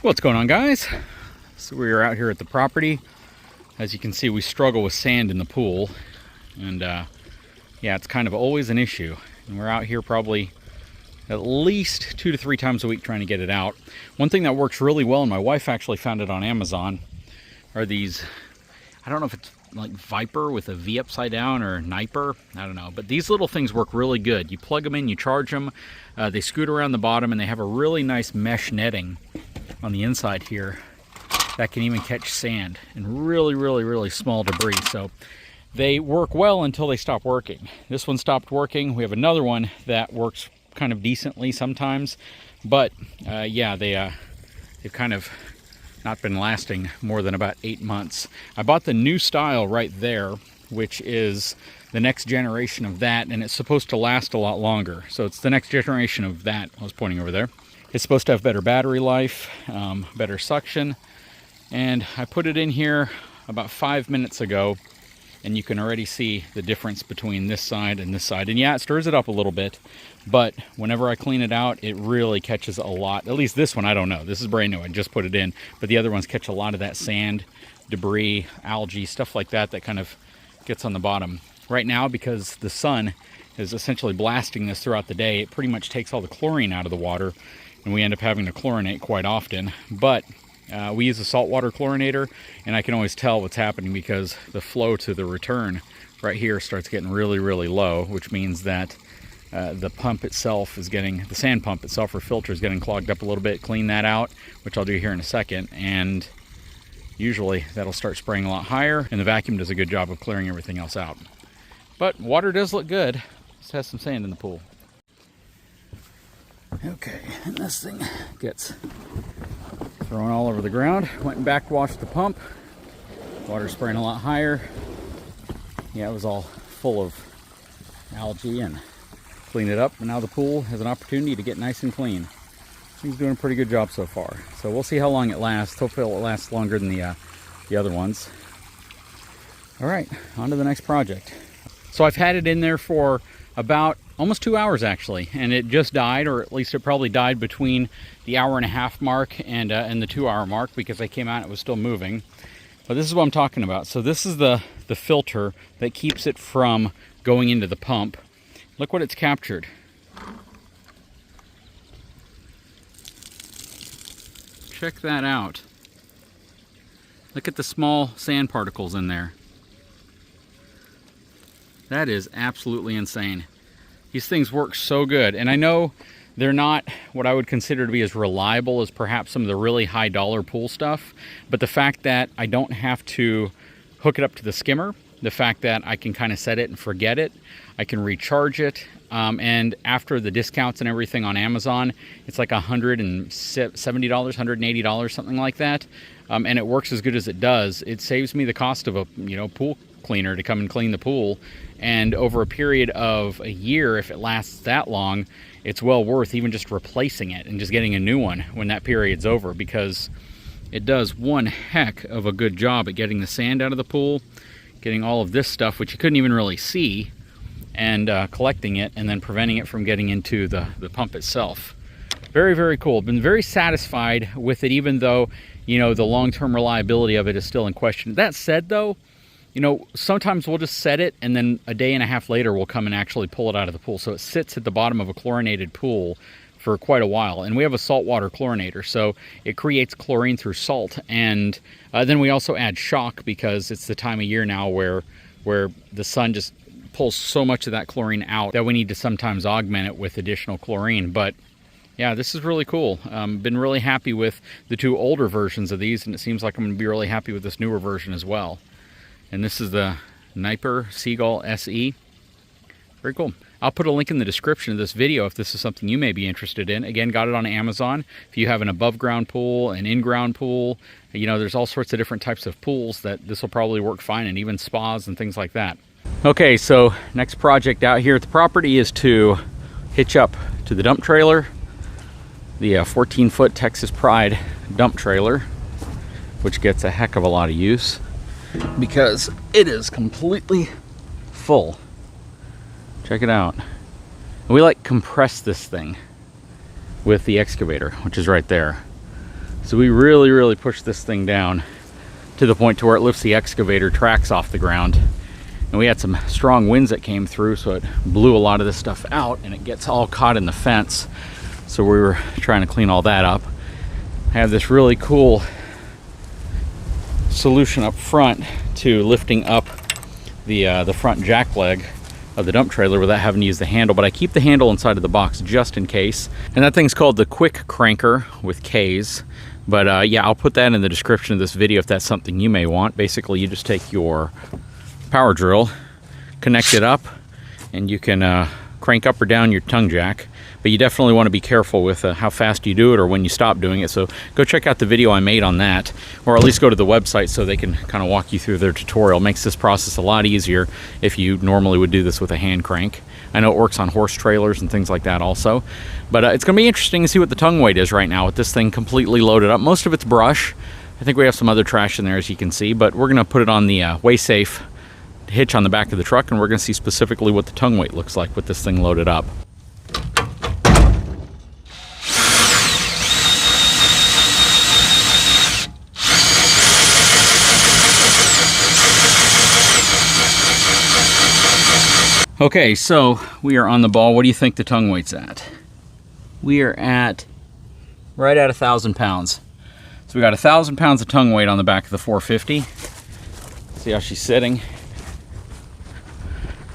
What's going on, guys? So we're out here at the property. As you can see, we struggle with sand in the pool, and yeah, it's kind of always an issue. And we're out here probably at least 2 to 3 times a week trying to get it out. One thing that works really well, and my wife actually found it on Amazon, are these, I don't know if it's like Viper with a V upside down or Aiper, I don't know, but these little things work really good. You plug them in, you charge them, they scoot around the bottom, and they have a really nice mesh netting on the inside here that can even catch sand and really small debris. So they work well until they stop working. This one stopped working. We have another one that works kind of decently sometimes, but yeah, they've kind of not been lasting more than about 8 months. I bought the new style right there, which is the next generation of that, and it's supposed to last a lot longer. So it's the next generation of that I was pointing over there. It's supposed to have better battery life, better suction, and I put it in here about 5 minutes ago, and you can already see the difference between this side and this side. And yeah, it stirs it up a little bit, but whenever I clean it out, it really catches a lot. At least this one, I don't know. This is brand new. I just put it in, but the other ones catch a lot of that sand, debris, algae, stuff like that that kind of gets on the bottom. Right now, because the sun is essentially blasting this throughout the day, it pretty much takes all the chlorine out of the water, and we end up having to chlorinate quite often. But we use a saltwater chlorinator, and I can always tell what's happening because the flow to the return right here starts getting really low, which means that the pump itself is getting, the sand pump itself or filter is getting clogged up a little bit. Clean that out, which I'll do here in a second, and usually that'll start spraying a lot higher, and the vacuum does a good job of clearing everything else out. But water does look good. Just has some sand in the pool. Okay, and this thing gets thrown all over the ground. Went and backwashed the pump. Water's spraying a lot higher. Yeah, it was all full of algae, and cleaned it up, and now the pool has an opportunity to get nice and clean. He's doing a pretty good job so far. So we'll see how long it lasts. Hopefully it'll last longer than the other ones. All right, on to the next project. So I've had it in there for about almost 2 hours actually, and it just died, or at least it probably died between the 1.5-hour mark and the 2-hour mark, because I came out and it was still moving. But this is what I'm talking about. So this is the filter that keeps it from going into the pump. Look what it's captured. Check that out. Look at the small sand particles in there. That is absolutely insane. These things work so good, and I know they're not what I would consider to be as reliable as perhaps some of the really high dollar pool stuff, but the fact that I don't have to hook it up to the skimmer, the fact that I can kind of set it and forget it, I can recharge it, and after the discounts and everything on Amazon, it's like $170, $180, something like that, and it works as good as it does. It saves me the cost of a pool cleaner to come and clean the pool, and over a period of a year, if it lasts that long, it's well worth even just replacing it and just getting a new one when that period's over, because it does one heck of a good job at getting the sand out of the pool, getting all of this stuff which you couldn't even really see, and collecting it and then preventing it from getting into the pump itself. Very cool. Been very satisfied with it, even though the long-term reliability of it is still in question. That said though, sometimes we'll just set it, and then a day and a half later we'll come and actually pull it out of the pool. So it sits at the bottom of a chlorinated pool for quite a while, and we have a saltwater chlorinator, so it creates chlorine through salt. And then we also add shock, because it's the time of year now where the sun just pulls so much of that chlorine out that we need to sometimes augment it with additional chlorine. But yeah, this is really cool. Been really happy with the 2 older versions of these, and it seems like I'm going to be really happy with this newer version as well. And this is the Aiper Seagull SE. Very cool. I'll put a link in the description of this video if this is something you may be interested in. Again, got it on Amazon. If you have an above-ground pool, an in-ground pool, there's all sorts of different types of pools that this will probably work fine in, even spas and things like that. Okay, so next project out here at the property is to hitch up to the dump trailer, the 14-foot Texas Pride dump trailer, which gets a heck of a lot of use because it is completely full. Check it out. We like compress this thing with the excavator, which is right there. So we really pushed this thing down to the point to where it lifts the excavator tracks off the ground. And we had some strong winds that came through, so it blew a lot of this stuff out and it gets all caught in the fence. So we were trying to clean all that up. I have this really cool solution up front to lifting up the front jack leg of the dump trailer without having to use the handle, but I keep the handle inside of the box just in case. And that thing's called the Kwick Kranker with K's. But yeah, I'll put that in the description of this video if that's something you may want. Basically, you just take your power drill, connect it up, and you can crank up or down your tongue jack. But you definitely want to be careful with how fast you do it or when you stop doing it. So go check out the video I made on that, or at least go to the website so they can kind of walk you through their tutorial. It makes this process a lot easier if you normally would do this with a hand crank. I know it works on horse trailers and things like that also. But it's going to be interesting to see what the tongue weight is right now with this thing completely loaded up. Most of it's brush. I think we have some other trash in there, as you can see, but we're going to put it on the Way Safe hitch on the back of the truck, and we're going to see specifically what the tongue weight looks like with this thing loaded up. Okay, so we are on the ball. What do you think the tongue weight's at? We are at right at 1,000 pounds. So we got 1,000 pounds of tongue weight on the back of the 450. See how she's sitting?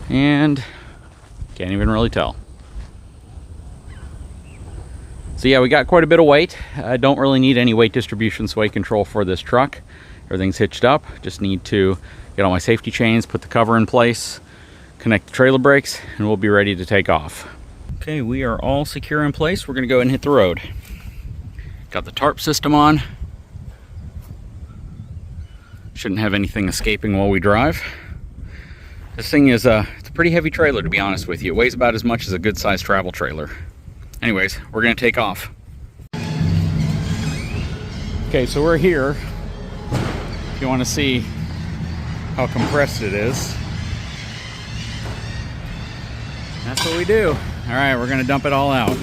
And can't even really tell. So yeah, we got quite a bit of weight. I don't really need any weight distribution sway control for this truck. Everything's hitched up. Just need to get all my safety chains, put the cover in place, connect the trailer brakes, and we'll be ready to take off. Okay, we are all secure in place. We're gonna go ahead and hit the road. Got the tarp system on. Shouldn't have anything escaping while we drive. This thing is it's a pretty heavy trailer, to be honest with you. It weighs about as much as a good sized travel trailer. Anyways, we're gonna take off. Okay, so we're here. If you wanna see how compressed it is. That's what we do. All right, we're gonna dump it all out.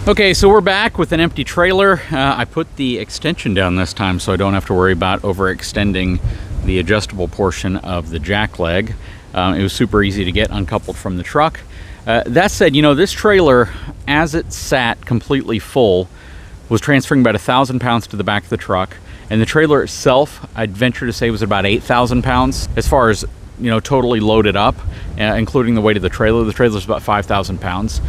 Okay, so we're back with an empty trailer. I put the extension down this time so I don't have to worry about overextending the adjustable portion of the jack leg. It was super easy to get uncoupled from the truck. That said, you know, this trailer, as it sat completely full, was transferring about 1,000 pounds to the back of the truck. And the trailer itself, I'd venture to say, was about 8,000 pounds as far as, you know, totally loaded up, including the weight of the trailer. The trailer's about 5,000 pounds.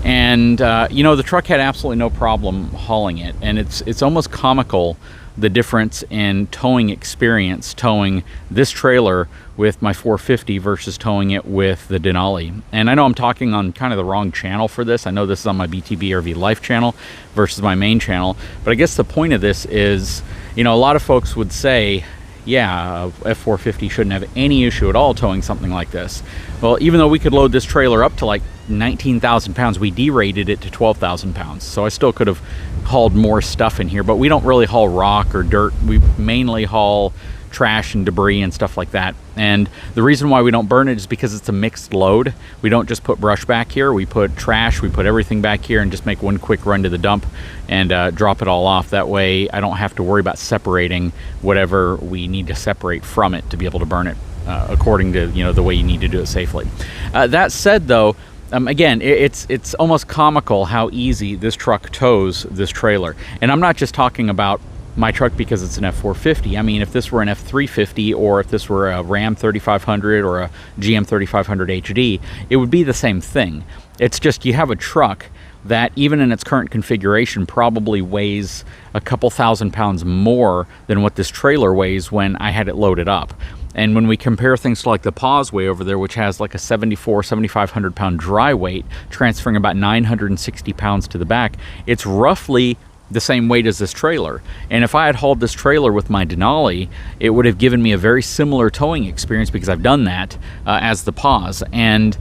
And, you know, the truck had absolutely no problem hauling it. And it's almost comical, the difference in towing experience, towing this trailer with my 450 versus towing it with the Denali. And I know I'm talking on kind of the wrong channel for this. I know this is on my BTB RV Life channel versus my main channel. But I guess the point of this is, you know, a lot of folks would say, yeah, F450 shouldn't have any issue at all towing something like this. Well, even though we could load this trailer up to like 19,000 pounds, we derated it to 12,000 pounds. So I still could have hauled more stuff in here, but we don't really haul rock or dirt. We mainly haul trash and debris and stuff like that. And the reason why we don't burn it is because it's a mixed load. We don't just put brush back here, we put trash, we put everything back here and just make one quick run to the dump and drop it all off. That way I don't have to worry about separating whatever we need to separate from it to be able to burn it according to, you know, the way you need to do it safely. That said though, again, it's almost comical how easy this truck tows this trailer. And I'm not just talking about my truck because it's an F450. I mean, if this were an F350 or if this were a Ram 3500 or a GM 3500 HD, it would be the same thing. It's just you have a truck that even in its current configuration probably weighs a couple thousand pounds more than what this trailer weighs when I had it loaded up. And when we compare things to like the Pauseway over there, which has like a 7,500 pound dry weight, transferring about 960 pounds to the back, it's roughly the same weight as this trailer. And if I had hauled this trailer with my Denali, it would have given me a very similar towing experience because I've done that as the Pause. And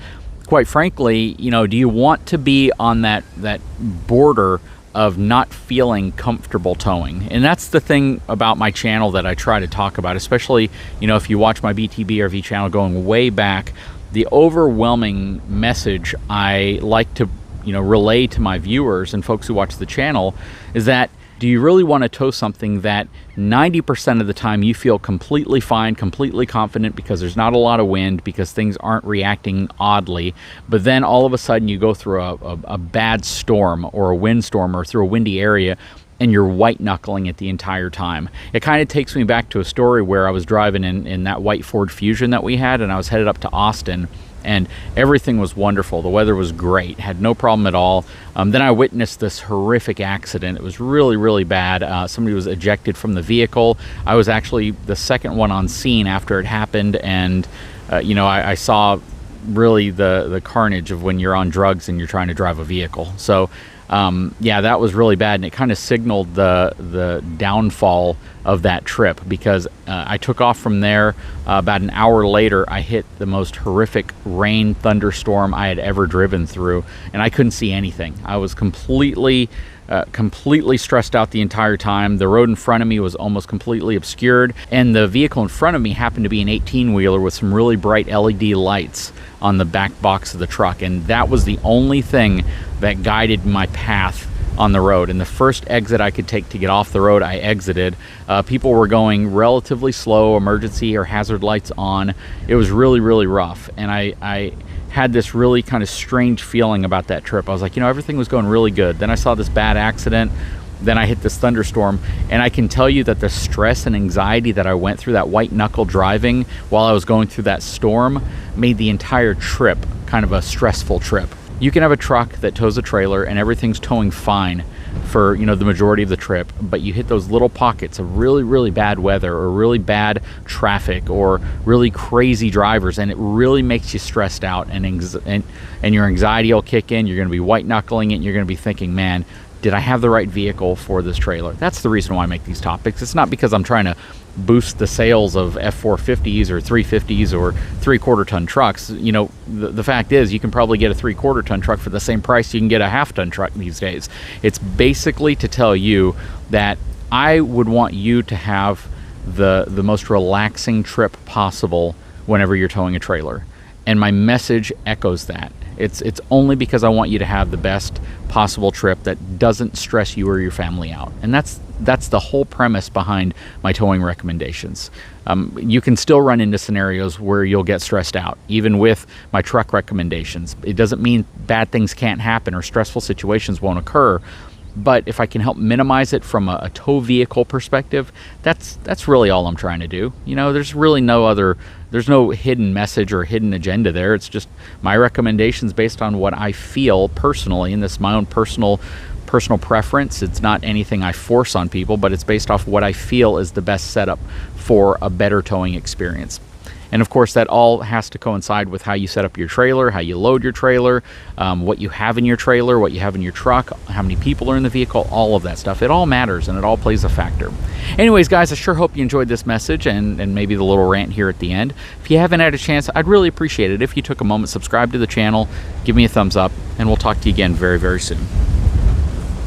quite frankly, you know, do you want to be on that border of not feeling comfortable towing. And that's the thing about my channel that I try to talk about, especially, you know, if you watch my BTBRV channel going way back, the overwhelming message I like to, you know, relay to my viewers and folks who watch the channel is that, do you really want to tow something that 90% of the time you feel completely fine, completely confident because there's not a lot of wind, because things aren't reacting oddly, but then all of a sudden you go through a bad storm or a windstorm or through a windy area and you're white knuckling it the entire time? It kind of takes me back to a story where I was driving in that white Ford Fusion that we had, and I was headed up to Austin, and everything was wonderful. The weather was great, had no problem at all. Then I witnessed this horrific accident. It was really, really bad. Somebody was ejected from the vehicle. I was actually the second one on scene after it happened, and you know, I saw really the carnage of when you're on drugs and you're trying to drive a vehicle. So yeah, that was really bad, and it kind of signaled the downfall of that trip, because I took off from there. About an hour later, I hit the most horrific rain thunderstorm I had ever driven through, and I couldn't see anything. I was completely stressed out the entire time. The road in front of me was almost completely obscured, and the vehicle in front of me happened to be an 18-wheeler with some really bright LED lights on the back box of the truck, and that was the only thing that guided my path on the road. And the first exit I could take to get off the road, I exited. People were going relatively slow, emergency or hazard lights on. It was really, really rough, and I had this really kind of strange feeling about that trip. I was like, you know, everything was going really good. Then I saw this bad accident. Then I hit this thunderstorm, and I can tell you that the stress and anxiety that I went through, that white knuckle driving while I was going through that storm, made the entire trip kind of a stressful trip. You can have a truck that tows a trailer and everything's towing fine for, you know, the majority of the trip, but you hit those little pockets of really, really bad weather or really bad traffic or really crazy drivers, and it really makes you stressed out, and your anxiety will kick in. You're going to be white knuckling it, and you're going to be thinking, man, did I have the right vehicle for this trailer? That's the reason why I make these topics. It's not because I'm trying to boost the sales of F450s or 350s or 3/4 ton trucks. You know, the fact is, you can probably get a 3/4 ton truck for the same price you can get a 1/2 ton truck these days. It's basically to tell you that I would want you to have the most relaxing trip possible whenever you're towing a trailer. And my message echoes that. It's only because I want you to have the best possible trip that doesn't stress you or your family out. And that's the whole premise behind my towing recommendations. You can still run into scenarios where you'll get stressed out, even with my truck recommendations. It doesn't mean bad things can't happen or stressful situations won't occur. But if I can help minimize it from a tow vehicle perspective, that's really all I'm trying to do. You know, there's really there's no hidden message or hidden agenda there. It's just my recommendations based on what I feel personally, and this is my own personal preference. It's not anything I force on people, but it's based off what I feel is the best setup for a better towing experience. And of course, that all has to coincide with how you set up your trailer, how you load your trailer, what you have in your trailer, what you have in your truck, how many people are in the vehicle, all of that stuff. It all matters, and it all plays a factor. Anyways, guys, I sure hope you enjoyed this message and maybe the little rant here at the end. If you haven't had a chance, I'd really appreciate it if you took a moment, subscribe to the channel, give me a thumbs up, and we'll talk to you again very, very soon.